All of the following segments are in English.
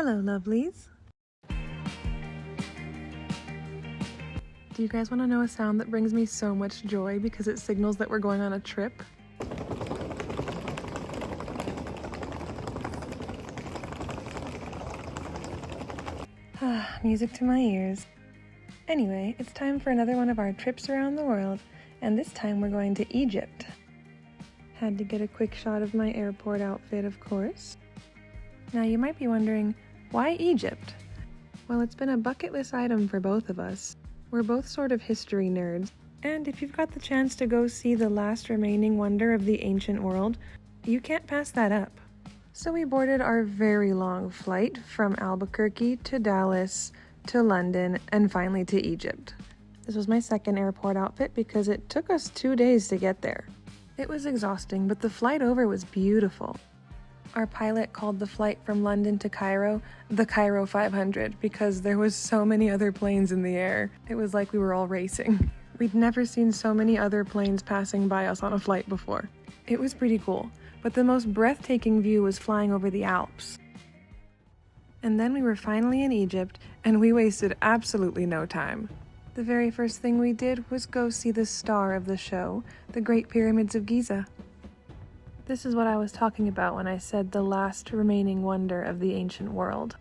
Hello, lovelies. Do you guys want to know a sound that brings me so much joy because it signals that we're going on a trip? Music to my ears. Anyway, it's time for another one of our trips around the world, and this time we're going to Egypt. Had to get a quick shot of my airport outfit, of course. Now you might be wondering, why Egypt? Well, it's been a bucket list item for both of us. We're both sort of history nerds, and if you've got the chance to go see the last remaining wonder of the ancient world, you can't pass that up. So we boarded our very long flight from Albuquerque to Dallas to London and finally to Egypt. This was my second airport outfit because it took us 2 days to get there. It was exhausting, but the flight over was beautiful. Our pilot called the flight from London to Cairo the Cairo 500 because there was so many other planes in the air. It was like we were all racing. We'd never seen so many other planes passing by us on a flight before. It was pretty cool, but the most breathtaking view was flying over the Alps. And then we were finally in Egypt, and we wasted absolutely no time. The very first thing we did was go see the star of the show, the Great Pyramids of Giza. This is what I was talking about when I said the last remaining wonder of the ancient world.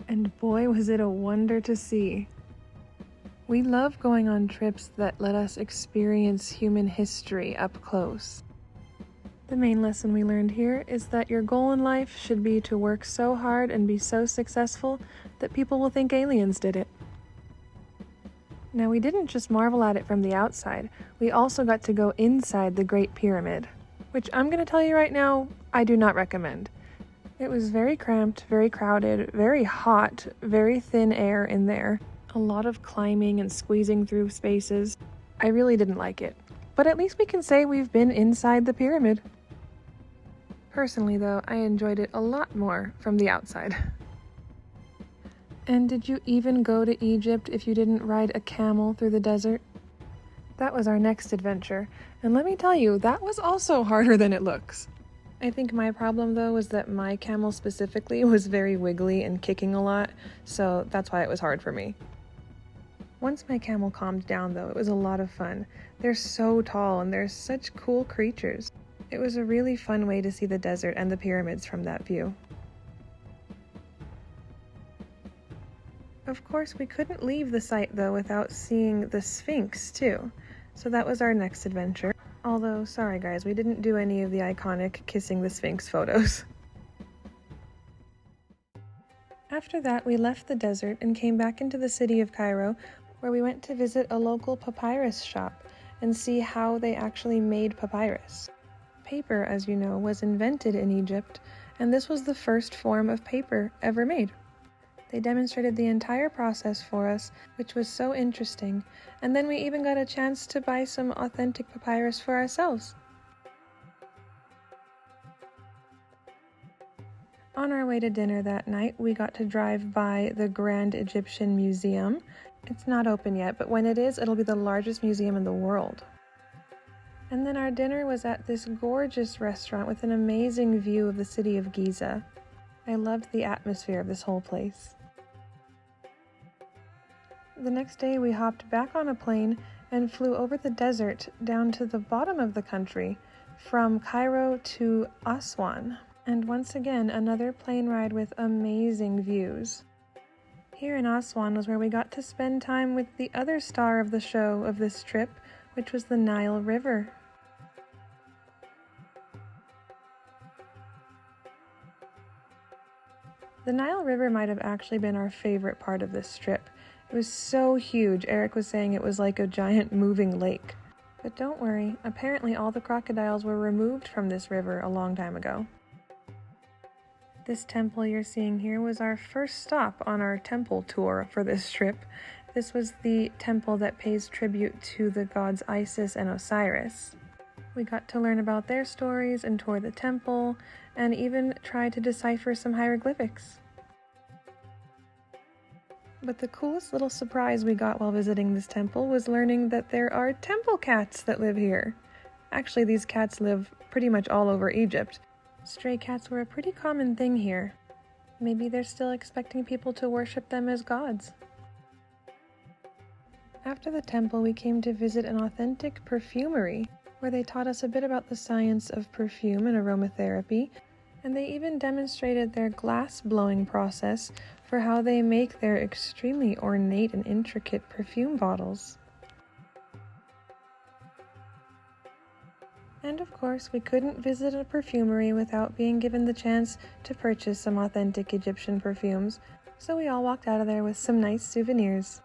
And boy, was it a wonder to see. We love going on trips that let us experience human history up close. The main lesson we learned here is that your goal in life should be to work so hard and be so successful that people will think aliens did it. Now, we didn't just marvel at it from the outside, we also got to go inside the Great Pyramid, which I'm going to tell you right now, I do not recommend. It was very cramped, very crowded, very hot, very thin air in there, a lot of climbing and squeezing through spaces. I really didn't like it, but at least we can say we've been inside the pyramid. Personally though, I enjoyed it a lot more from the outside. And did you even go to Egypt if you didn't ride a camel through the desert? That was our next adventure, and let me tell you, that was also harder than it looks. I think my problem though was that my camel specifically was very wiggly and kicking a lot, so that's why it was hard for me. Once my camel calmed down though, it was a lot of fun. They're so tall and they're such cool creatures. It was a really fun way to see the desert and the pyramids from that view. Of course, we couldn't leave the site though without seeing the Sphinx too. So that was our next adventure. Although, sorry guys, we didn't do any of the iconic kissing the Sphinx photos. After that, we left the desert and came back into the city of Cairo, where we went to visit a local papyrus shop and see how they actually made papyrus. Paper, as you know, was invented in Egypt, and this was the first form of paper ever made. They demonstrated the entire process for us, which was so interesting, and then we even got a chance to buy some authentic papyrus for ourselves. On our way to dinner that night, we got to drive by the Grand Egyptian Museum. It's not open yet, but when it is, it'll be the largest museum in the world. And then our dinner was at this gorgeous restaurant with an amazing view of the city of Giza. I loved the atmosphere of this whole place. The next day we hopped back on a plane and flew over the desert down to the bottom of the country from Cairo to Aswan. And once again, another plane ride with amazing views. Here in Aswan was where we got to spend time with the other star of the show of this trip, which was the Nile River. The Nile River might have actually been our favorite part of this trip. It was so huge, Eric was saying it was like a giant moving lake. But don't worry, apparently all the crocodiles were removed from this river a long time ago. This temple you're seeing here was our first stop on our temple tour for this trip. This was the temple that pays tribute to the gods Isis and Osiris. We got to learn about their stories and tour the temple, and even try to decipher some hieroglyphics. But the coolest little surprise we got while visiting this temple was learning that there are temple cats that live here. Actually, these cats live pretty much all over Egypt. Stray cats were a pretty common thing here. Maybe they're still expecting people to worship them as gods. After the temple, we came to visit an authentic perfumery, where they taught us a bit about the science of perfume and aromatherapy, and they even demonstrated their glass blowing process for how they make their extremely ornate and intricate perfume bottles. And of course, we couldn't visit a perfumery without being given the chance to purchase some authentic Egyptian perfumes, so we all walked out of there with some nice souvenirs.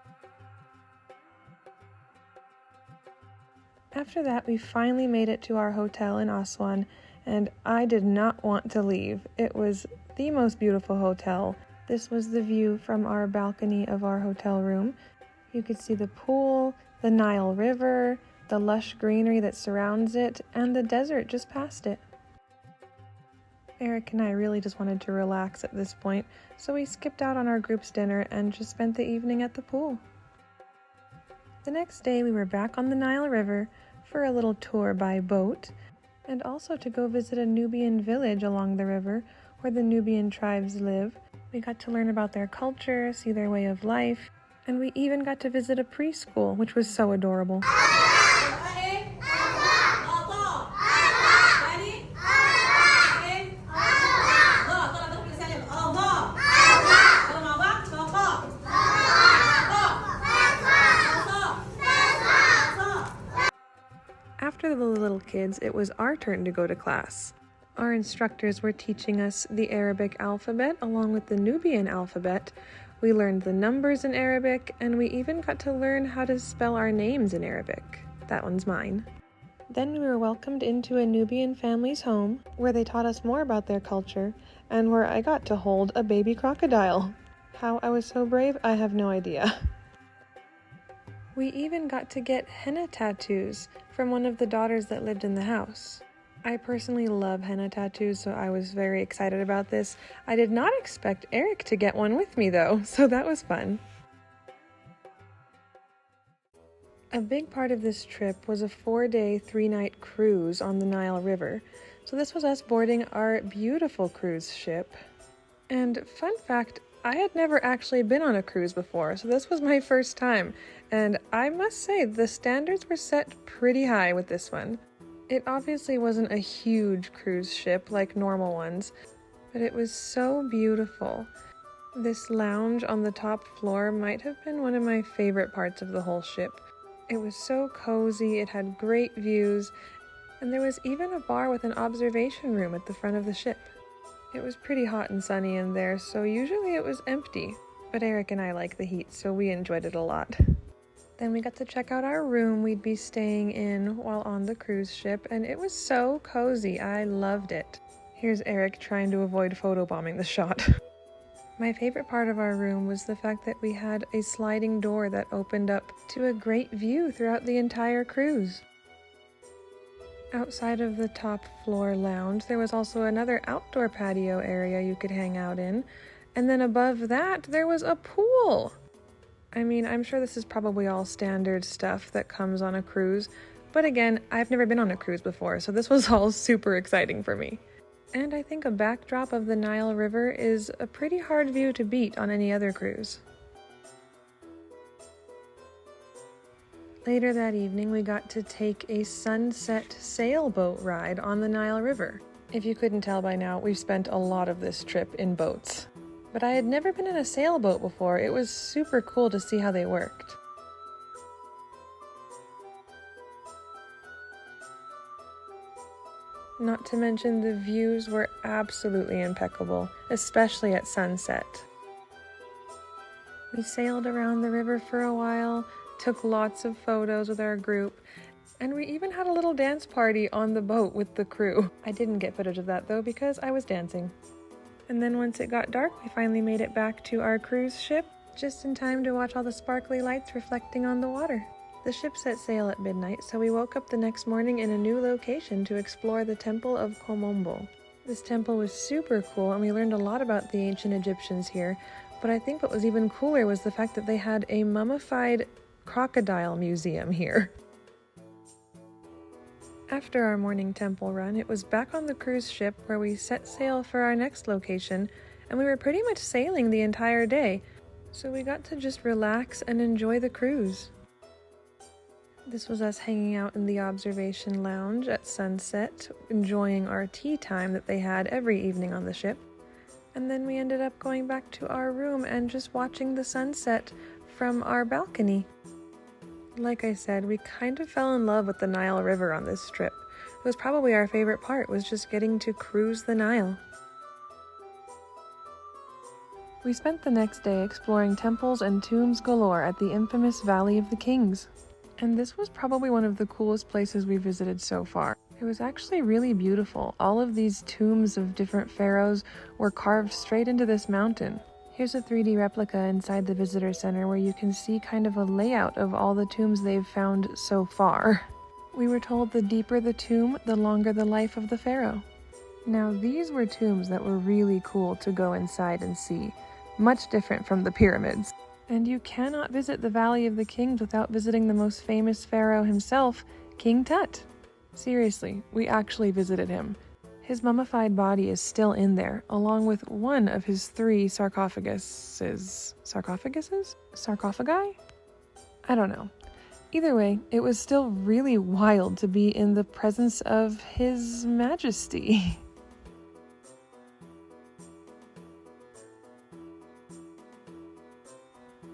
After that, we finally made it to our hotel in Aswan, and I did not want to leave. It was the most beautiful hotel. This was the view from our balcony of our hotel room. You could see the pool, the Nile River, the lush greenery that surrounds it, and the desert just past it. Eric and I really just wanted to relax at this point, so we skipped out on our group's dinner and just spent the evening at the pool. The next day we were back on the Nile River for a little tour by boat, and also to go visit a Nubian village along the river where the Nubian tribes live. We got to learn about their culture, see their way of life, and we even got to visit a preschool, which was so adorable. After the little kids, it was our turn to go to class. Our instructors were teaching us the Arabic alphabet along with the Nubian alphabet. We learned the numbers in Arabic, and we even got to learn how to spell our names in Arabic. That one's mine. Then we were welcomed into a Nubian family's home, where they taught us more about their culture, and where I got to hold a baby crocodile. How I was so brave, I have no idea. We even got to get henna tattoos from one of the daughters that lived in the house. I personally love henna tattoos, so I was very excited about this. I did not expect Eric to get one with me though, so that was fun. A big part of this trip was a 4-day, 3-night cruise on the Nile River. So this was us boarding our beautiful cruise ship. And fun fact, I had never actually been on a cruise before, so this was my first time. And I must say, the standards were set pretty high with this one. It obviously wasn't a huge cruise ship like normal ones, but it was so beautiful. This lounge on the top floor might have been one of my favorite parts of the whole ship. It was so cozy, it had great views, and there was even a bar with an observation room at the front of the ship. It was pretty hot and sunny in there, so usually it was empty, but Eric and I like the heat, so we enjoyed it a lot. Then we got to check out our room we'd be staying in while on the cruise ship, and it was so cozy. I loved it. Here's Eric trying to avoid photobombing the shot. My favorite part of our room was the fact that we had a sliding door that opened up to a great view throughout the entire cruise. Outside of the top floor lounge, there was also another outdoor patio area you could hang out in, and then above that, there was a pool. I mean, I'm sure this is probably all standard stuff that comes on a cruise, but again, I've never been on a cruise before, so this was all super exciting for me. And I think a backdrop of the Nile River is a pretty hard view to beat on any other cruise. Later that evening, we got to take a sunset sailboat ride on the Nile River. If you couldn't tell by now, we've spent a lot of this trip in boats. But I had never been in a sailboat before. It was super cool to see how they worked. Not to mention the views were absolutely impeccable, especially at sunset. We sailed around the river for a while, took lots of photos with our group, and we even had a little dance party on the boat with the crew. I didn't get footage of that though because I was dancing. And then once it got dark, we finally made it back to our cruise ship, just in time to watch all the sparkly lights reflecting on the water. The ship set sail at midnight, so we woke up the next morning in a new location to explore the Temple of Komombo. This temple was super cool, and we learned a lot about the ancient Egyptians here, but I think what was even cooler was the fact that they had a mummified crocodile museum here. After our morning temple run, it was back on the cruise ship where we set sail for our next location, and we were pretty much sailing the entire day, so we got to just relax and enjoy the cruise. This was us hanging out in the observation lounge at sunset, enjoying our tea time that they had every evening on the ship. And then we ended up going back to our room and just watching the sunset from our balcony. Like I said, we kind of fell in love with the Nile River on this trip. It was probably our favorite part, was just getting to cruise the Nile. We spent the next day exploring temples and tombs galore at the infamous Valley of the Kings. And this was probably one of the coolest places we visited so far. It was actually really beautiful. All of these tombs of different pharaohs were carved straight into this mountain. Here's a 3D replica inside the visitor center where you can see kind of a layout of all the tombs they've found so far. We were told the deeper the tomb, the longer the life of the pharaoh. Now these were tombs that were really cool to go inside and see, much different from the pyramids. And you cannot visit the Valley of the Kings without visiting the most famous pharaoh himself, King Tut. Seriously, we actually visited him. His mummified body is still in there, along with one of his 3 sarcophaguses? Sarcophagi? I don't know. Either way, it was still really wild to be in the presence of His Majesty.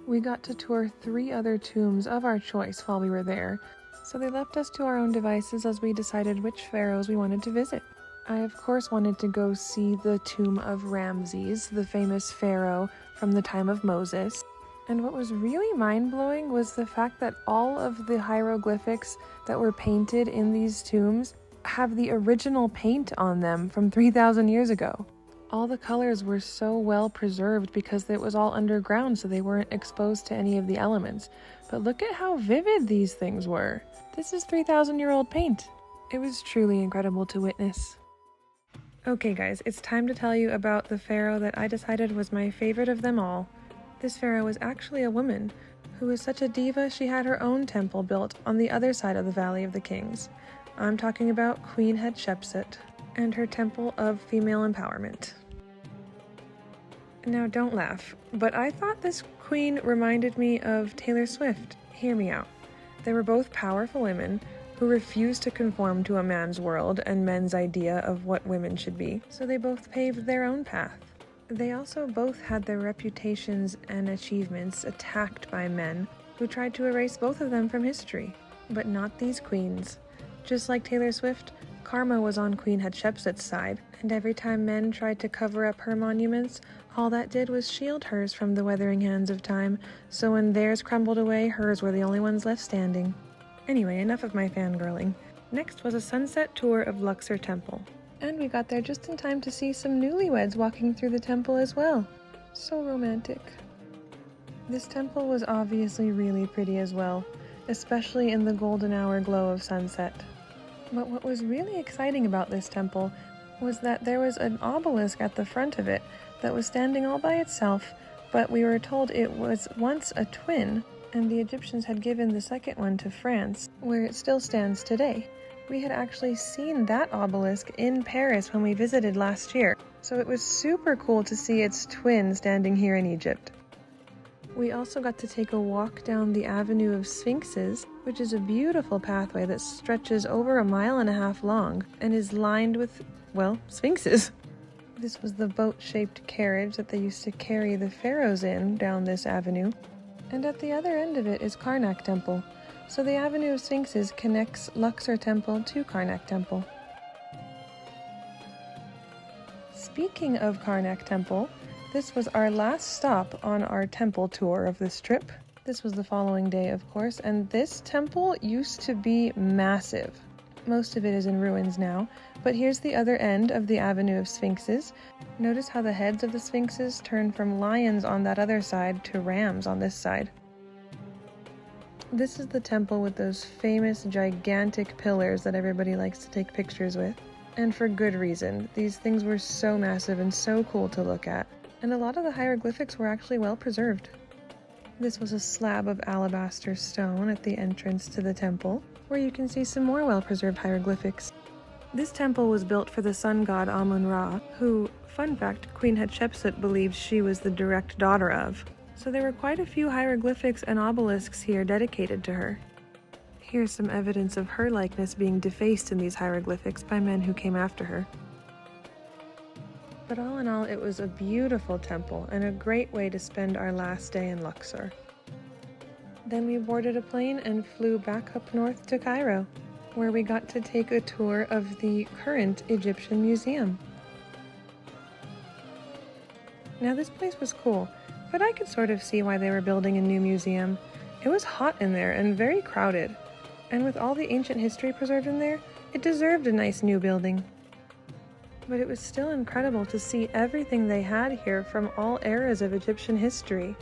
We got to tour 3 other tombs of our choice while we were there, so they left us to our own devices as we decided which pharaohs we wanted to visit. I of course wanted to go see the tomb of Ramses, the famous pharaoh from the time of Moses. And what was really mind-blowing was the fact that all of the hieroglyphics that were painted in these tombs have the original paint on them from 3,000 years ago. All the colors were so well preserved because it was all underground, so they weren't exposed to any of the elements. But look at how vivid these things were. This is 3,000-year-old paint. It was truly incredible to witness. Okay guys, it's time to tell you about the pharaoh that I decided was my favorite of them all. This pharaoh was actually a woman who was such a diva she had her own temple built on the other side of the Valley of the Kings. I'm talking about Queen Hatshepsut and her temple of female empowerment. Now don't laugh, but I thought this queen reminded me of Taylor Swift. Hear me out. They were both powerful women who refused to conform to a man's world and men's idea of what women should be, so they both paved their own path. They also both had their reputations and achievements attacked by men who tried to erase both of them from history. But not these queens. Just like Taylor Swift, karma was on Queen Hatshepsut's side, and every time men tried to cover up her monuments, all that did was shield hers from the weathering hands of time, so when theirs crumbled away, hers were the only ones left standing. Anyway, enough of my fangirling. Next was a sunset tour of Luxor Temple. And we got there just in time to see some newlyweds walking through the temple as well. So romantic. This temple was obviously really pretty as well, especially in the golden hour glow of sunset. But what was really exciting about this temple was that there was an obelisk at the front of it that was standing all by itself, but we were told it was once a twin, and the Egyptians had given the second one to France, where it still stands today. We had actually seen that obelisk in Paris when we visited last year, so it was super cool to see its twin standing here in Egypt. We also got to take a walk down the Avenue of Sphinxes, which is a beautiful pathway that stretches over 1.5 miles long and is lined with, well, sphinxes. This was the boat-shaped carriage that they used to carry the pharaohs in down this avenue. And at the other end of it is Karnak Temple. So the Avenue of Sphinxes connects Luxor Temple to Karnak Temple. Speaking of Karnak Temple, this was our last stop on our temple tour of this trip. This was the following day, of course, and this temple used to be massive. Most of it is in ruins now, but here's the other end of the Avenue of Sphinxes. Notice how the heads of the sphinxes turn from lions on that other side to rams on this side. This is the temple with those famous gigantic pillars that everybody likes to take pictures with. And for good reason. These things were so massive and so cool to look at. And a lot of the hieroglyphics were actually well preserved. This was a slab of alabaster stone at the entrance to the temple, where you can see some more well-preserved hieroglyphics. This temple was built for the sun god Amun-Ra, who, fun fact, Queen Hatshepsut believed she was the direct daughter of. So there were quite a few hieroglyphics and obelisks here dedicated to her. Here's some evidence of her likeness being defaced in these hieroglyphics by men who came after her. But all in all, it was a beautiful temple and a great way to spend our last day in Luxor. Then we boarded a plane and flew back up north to Cairo, where we got to take a tour of the current Egyptian Museum. Now this place was cool, but I could sort of see why they were building a new museum. It was hot in there and very crowded, and with all the ancient history preserved in there, it deserved a nice new building. But it was still incredible to see everything they had here from all eras of Egyptian history.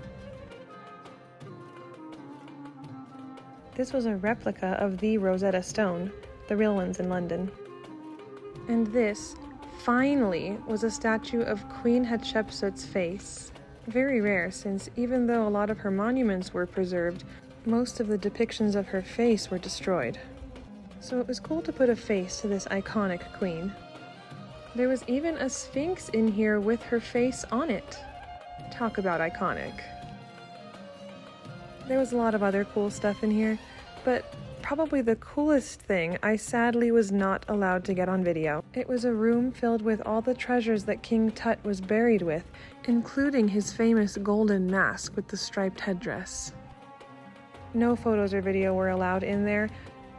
This was a replica of the Rosetta Stone, the real ones in London. And this, finally, was a statue of Queen Hatshepsut's face. Very rare, since even though a lot of her monuments were preserved, most of the depictions of her face were destroyed. So it was cool to put a face to this iconic queen. There was even a sphinx in here with her face on it. Talk about iconic. There was a lot of other cool stuff in here, but probably the coolest thing I sadly was not allowed to get on video. It was a room filled with all the treasures that King Tut was buried with, including his famous golden mask with the striped headdress. No photos or video were allowed in there,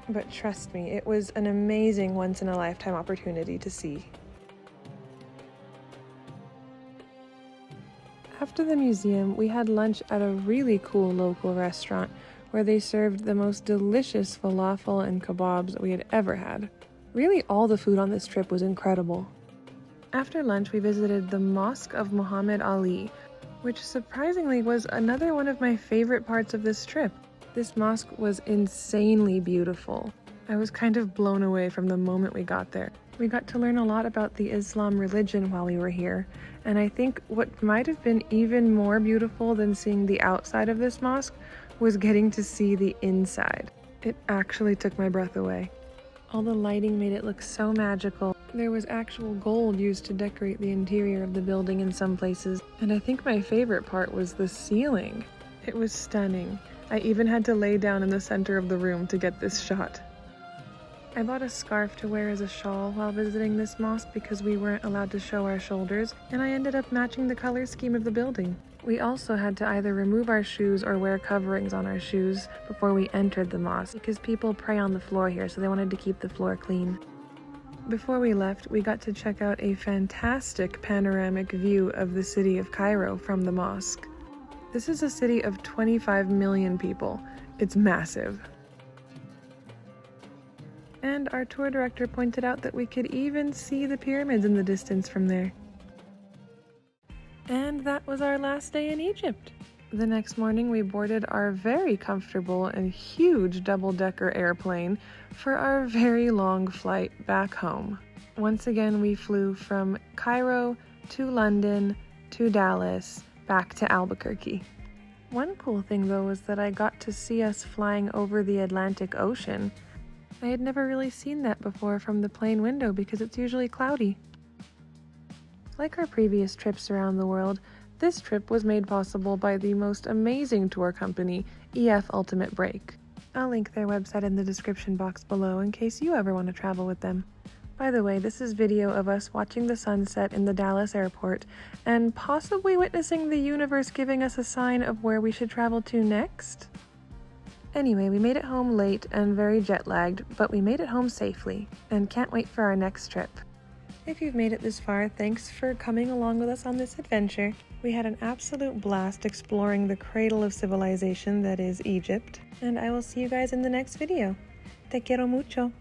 but trust me, it was an amazing once-in-a-lifetime opportunity to see. After the museum, we had lunch at a really cool local restaurant where they served the most delicious falafel and kebabs we had ever had. Really, all the food on this trip was incredible. After lunch, we visited the Mosque of Muhammad Ali, which surprisingly was another one of my favorite parts of this trip. This mosque was insanely beautiful. I was kind of blown away from the moment we got there. We got to learn a lot about the Islam religion while we were here, and I think what might have been even more beautiful than seeing the outside of this mosque was getting to see the inside. It actually took my breath away. All the lighting made it look so magical. There was actual gold used to decorate the interior of the building in some places, and I think my favorite part was the ceiling. It was stunning. I even had to lay down in the center of the room to get this shot. I bought a scarf to wear as a shawl while visiting this mosque because we weren't allowed to show our shoulders, and I ended up matching the color scheme of the building. We also had to either remove our shoes or wear coverings on our shoes before we entered the mosque because people pray on the floor here, so they wanted to keep the floor clean. Before we left, we got to check out a fantastic panoramic view of the city of Cairo from the mosque. This is a city of 25 million people. It's massive. And our tour director pointed out that we could even see the pyramids in the distance from there. And that was our last day in Egypt. The next morning we boarded our very comfortable and huge double-decker airplane for our very long flight back home. Once again, we flew from Cairo to London to Dallas, back to Albuquerque. One cool thing though was that I got to see us flying over the Atlantic Ocean. I had never really seen that before from the plane window because it's usually cloudy. Like our previous trips around the world, this trip was made possible by the most amazing tour company, EF Ultimate Break. I'll link their website in the description box below in case you ever want to travel with them. By the way, this is video of us watching the sunset in the Dallas airport and possibly witnessing the universe giving us a sign of where we should travel to next. Anyway, we made it home late and very jet-lagged, but we made it home safely and can't wait for our next trip. If you've made it this far, thanks for coming along with us on this adventure. We had an absolute blast exploring the cradle of civilization that is Egypt, and I will see you guys in the next video. Te quiero mucho.